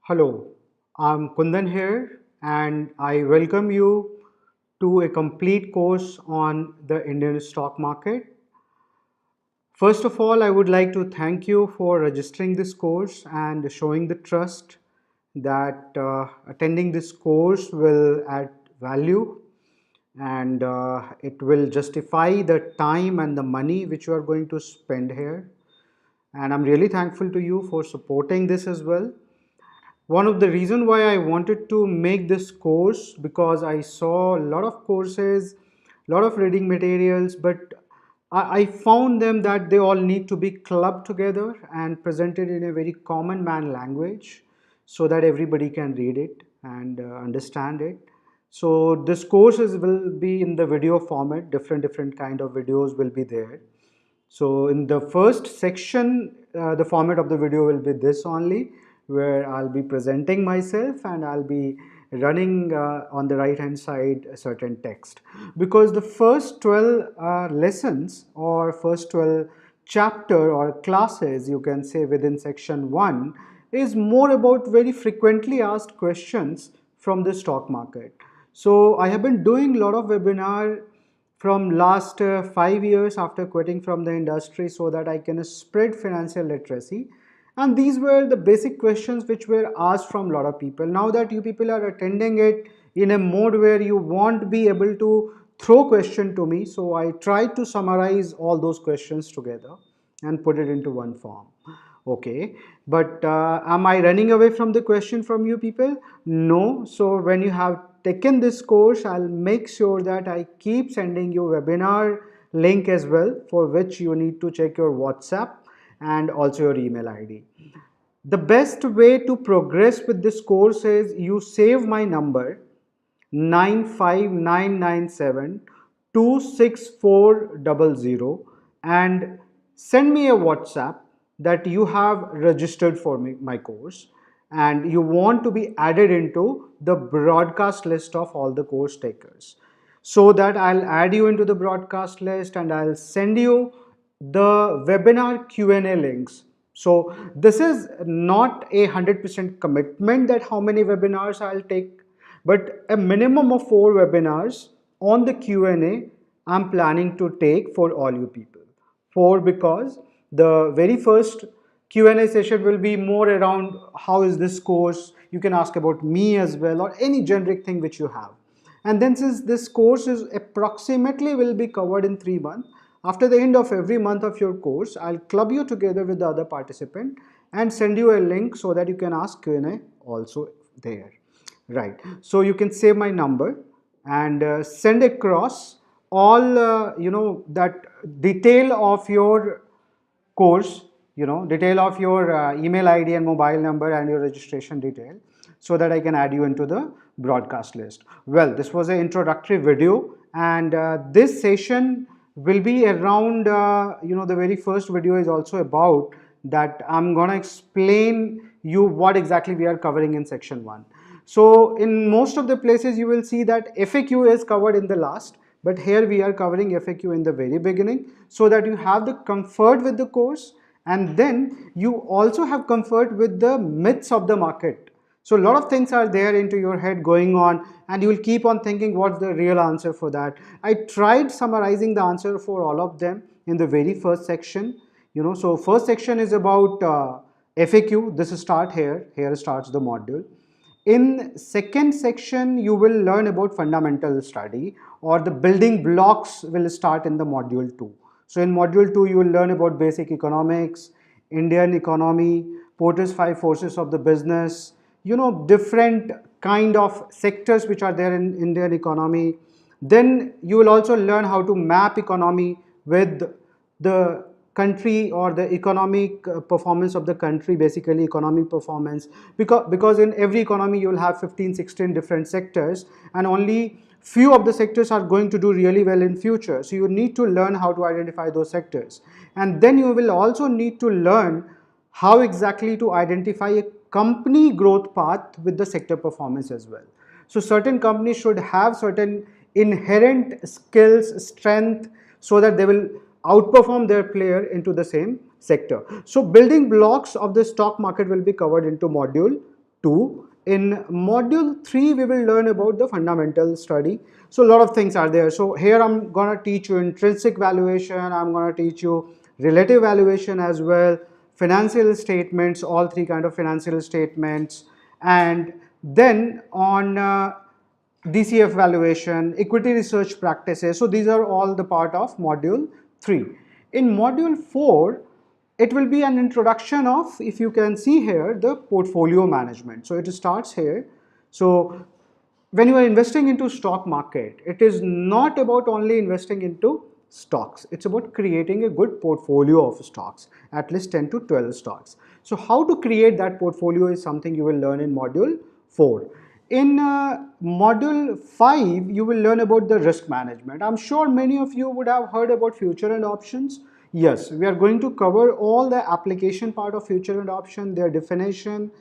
Hello, I'm Kundan here and I welcome you to a complete course on the Indian stock market. First of all, I would like to thank you for registering this course and showing the trust that attending this course will add value and it will justify the time and the money which you are going to spend here. And I'm really thankful to you for supporting this as well. One of the reason why I wanted to make this course because I saw a lot of courses, a lot of reading materials, but I found them that they all need to be clubbed together and presented in a very common man language so that everybody can read it and understand it. So this courses will be in the video format, different kind of videos will be there. So in the first section, the format of the video will be this only, where I'll be presenting myself and I'll be running on the right hand side a certain text. Because the first 12 lessons or first 12 chapter or classes, you can say within section 1, is more about very frequently asked questions from the stock market. So I have been doing a lot of webinar from last 5 years after quitting from the industry so that I can spread financial literacy. And these were the basic questions which were asked from a lot of people. Now that you people are attending it in a mode where you won't be able to throw question to me, so I tried to summarize all those questions together and put it into one form. Okay, but am I running away from the question from you people? No. So when you have taken this course, I'll make sure that I keep sending you webinar link as well, for which you need to check your WhatsApp and also your email ID. The best way to progress with this course is you save my number 95997 26400 and send me a WhatsApp that you have registered for my course and you want to be added into the broadcast list of all the course takers, so that I'll add you into the broadcast list and I'll send you the webinar Q&A links. So this is not a 100% commitment that how many webinars I'll take, but a minimum of 4 webinars on the Q&A I'm planning to take for all you people. 4 because the very first Q&A session will be more around how is this course, you can ask about me as well or any generic thing which you have. And then since this course is approximately will be covered in 3 months, after the end of every month of your course, I'll club you together with the other participant and send you a link so that you can ask Q&A also there. Right. So you can save my number and send across all, that detail of your course, detail of your email ID and mobile number and your registration detail so that I can add you into the broadcast list. Well, this was an introductory video and this session will be around, the very first video is also about that I'm going to explain you what exactly we are covering in section 1. So in most of the places you will see that FAQ is covered in the last, but here we are covering FAQ in the very beginning so that you have the comfort with the course and then you also have comfort with the myths of the market. So a lot of things are there into your head going on and you will keep on thinking what's the real answer for that. I tried summarizing the answer for all of them in the very first section. So first section is about FAQ. This is start here. Here starts the module. In second section, you will learn about fundamental study or the building blocks will start in the module 2. So in module 2, you will learn about basic economics, Indian economy, Porter's 5 forces of the business, different kind of sectors which are there in Indian economy. Then you will also learn how to map economy with the country or the economic performance of the country, basically economic performance, because in every economy you will have 15-16 different sectors and only few of the sectors are going to do really well in future. So you need to learn how to identify those sectors, and then you will also need to learn how exactly to identify a company growth path with the sector performance as well. So certain companies should have certain inherent skills, strength, so that they will outperform their player into the same sector. So building blocks of the stock market will be covered into module 2. In module 3, we will learn about the fundamental study. So a lot of things are there. So here I'm going to teach you intrinsic valuation, I'm going to teach you relative valuation as well, financial statements, all three kind of financial statements, and then on DCF valuation, equity research practices. So these are all the part of module 3. In module 4, it will be an introduction of, if you can see here, the portfolio management. So it starts here. So when you are investing into stock market, it is not about only investing into stocks. It's about creating a good portfolio of stocks, at least 10 to 12 stocks. So how to create that portfolio is something you will learn in module 4. In module 5, you will learn about the risk management. I'm sure many of you would have heard about future and options. Yes, we are going to cover all the application part of future and option, their definition,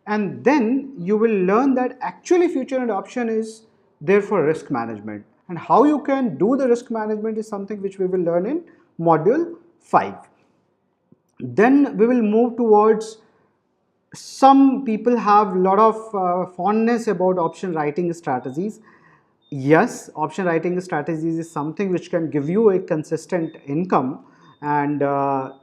and then you will learn that actually future and option is there for risk management. And how you can do the risk management is something which we will learn in module 5. Then we will move towards, some people have a lot of fondness about option writing strategies. Yes, option writing strategies is something which can give you a consistent income, and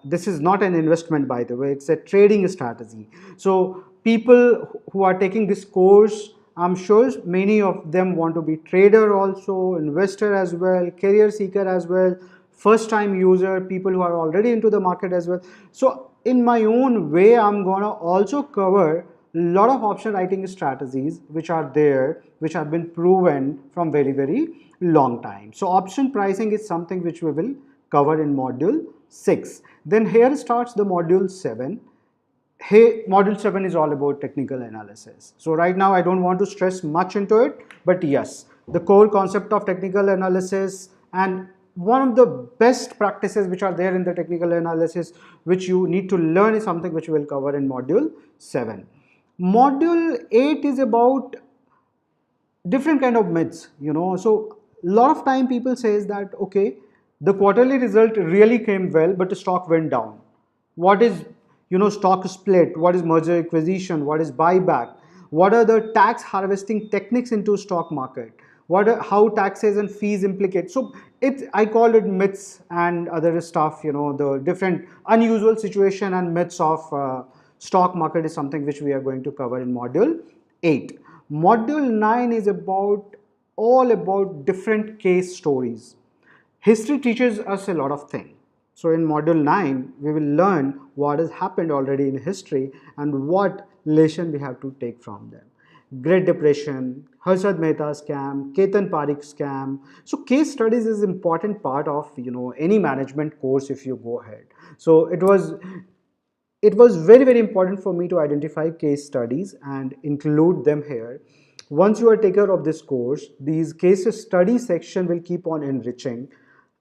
this is not an investment, by the way, it's a trading strategy. So people who are taking this course, I'm sure many of them want to be trader also, investor as well, career seeker as well, first time user, people who are already into the market as well. So in my own way, I'm gonna also cover a lot of option writing strategies which are there, which have been proven from very long time. So option pricing is something which we will cover in module 6. Then here starts the module 7. Hey, module 7 is all about technical analysis. So right now I don't want to stress much into it, but yes, the core concept of technical analysis, and one of the best practices which are there in the technical analysis which you need to learn is something which we will cover in module 7. Module 8 is about different kind of myths, so a lot of time people says that, okay, the quarterly result really came well, but the stock went down. What is, stock split? What is merger acquisition? What is buyback? What are the tax harvesting techniques into stock market? How taxes and fees implicate? So I call it myths and other stuff, the different unusual situation and myths of stock market is something which we are going to cover in module 8. Module 9 is all about different case stories. History teaches us a lot of things. So in module 9, we will learn what has happened already in history and what lesson we have to take from them. Great Depression, Harshad Mehta scam, Ketan Parikh scam. So case studies is important part of any management course if you go ahead. So it was very important for me to identify case studies and include them here. Once you are taker of this course, these case study section will keep on enriching.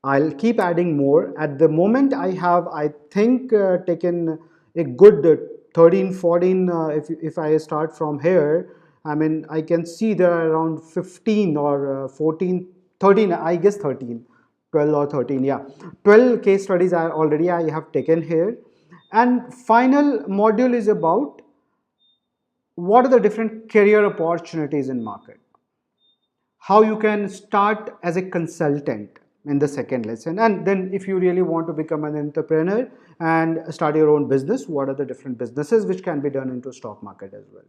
I'll keep adding more. At the moment I have, I think, taken a good 13 14, if I start from here, I mean, I can see there are around 15 or 14 13, I guess 13, 12 or 13, yeah, 12 case studies are already I have taken here. And final module is about what are the different career opportunities in market, how you can start as a consultant in the second lesson, and then if you really want to become an entrepreneur and start your own business, what are the different businesses which can be done into stock market as well.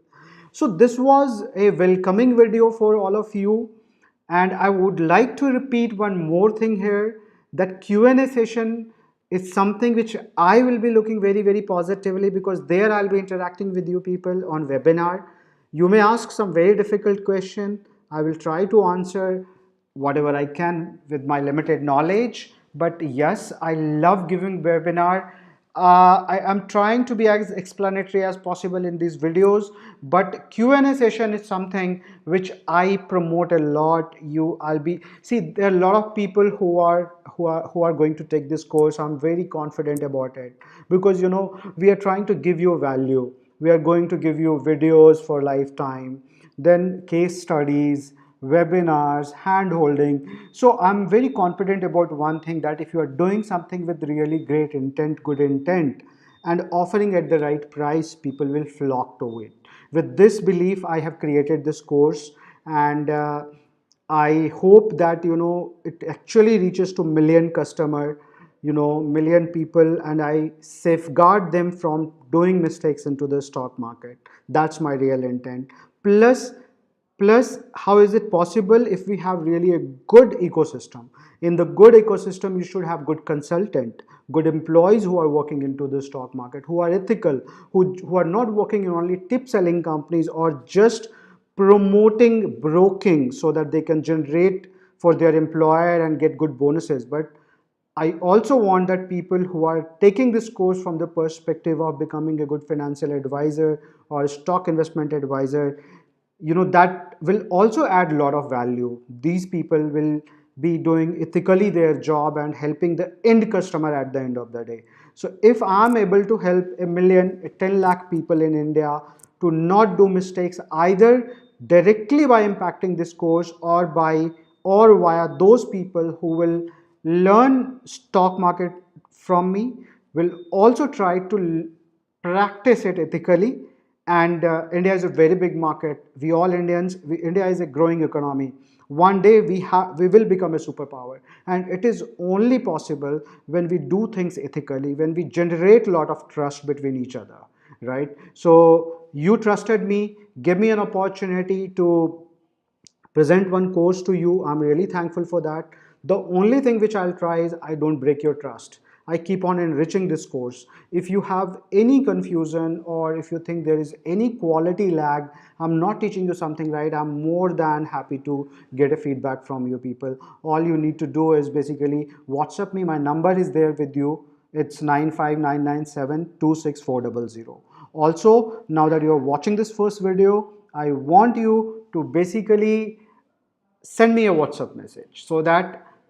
So this was a welcoming video for all of you, and I would like to repeat one more thing here, that Q&A session is something which I will be looking very positively, because there I'll be interacting with you people on webinar. You may ask some very difficult question. I will try to answer whatever I can with my limited knowledge. But yes, I love giving webinar. I am trying to be as explanatory as possible in these videos, but Q&A session is something which I promote a lot. I'll be, see, there are a lot of people who are going to take this course. I'm very confident about it, because we are trying to give you value. We are going to give you videos for lifetime, then case studies, webinars, hand holding. So I'm very confident about one thing, that if you are doing something with really great intent, good intent, and offering at the right price, people will flock to it. With this belief, I have created this course, and I hope that it actually reaches to million customer, million people, and I safeguard them from doing mistakes into the stock market. That's my real intent. Plus, how is it possible if we have really a good ecosystem? In the good ecosystem, you should have good consultant, good employees who are working into the stock market, who are ethical, who are not working in only tip selling companies or just promoting broking so that they can generate for their employer and get good bonuses. But I also want that people who are taking this course from the perspective of becoming a good financial advisor or stock investment advisor, that will also add a lot of value. These people will be doing ethically their job and helping the end customer at the end of the day. So if I'm able to help a million, 10 lakh people in India to not do mistakes, either directly by impacting this course or via those people who will learn stock market from me, will also try to practice it ethically. And India is a very big market. We all Indians, India is a growing economy. One day we will become a superpower, and it is only possible when we do things ethically, when we generate a lot of trust between each other, right? So you trusted me, give me an opportunity to present one course to you. I'm really thankful for that. The only thing which I'll try is I don't break your trust. I keep on enriching this course. If you have any confusion or if you think there is any quality lag, I'm not teaching you something right, I'm more than happy to get a feedback from you people. All you need to do is basically WhatsApp me. My number is there with you. It's 95997 26400. Also, now that you're watching this first video, I want you to basically send me a WhatsApp message.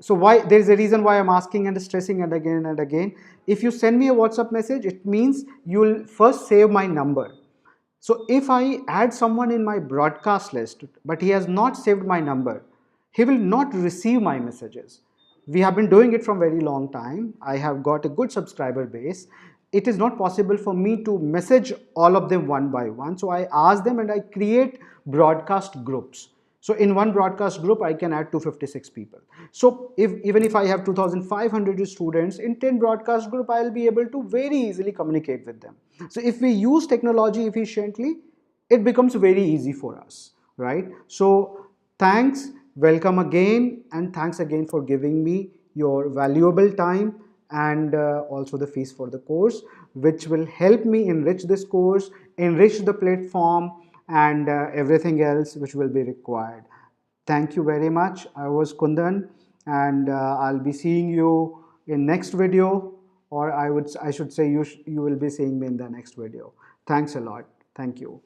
So why there is a reason why I'm asking and stressing and again. If you send me a WhatsApp message, it means you'll first save my number. So if I add someone in my broadcast list, but he has not saved my number, he will not receive my messages. We have been doing it from very long time. I have got a good subscriber base. It is not possible for me to message all of them one by one. So I ask them and I create broadcast groups. So in one broadcast group, I can add 256 people. So even if I have 2,500 students in 10 broadcast group, I'll be able to very easily communicate with them. So if we use technology efficiently, it becomes very easy for us, right? So thanks, welcome again, and thanks again for giving me your valuable time and also the fees for the course, which will help me enrich this course, enrich the platform, and everything else which will be required. Thank you very much. I was Kundan, and I'll be seeing you in next video, or I should say you will be seeing me in the next video. Thanks a lot. Thank you.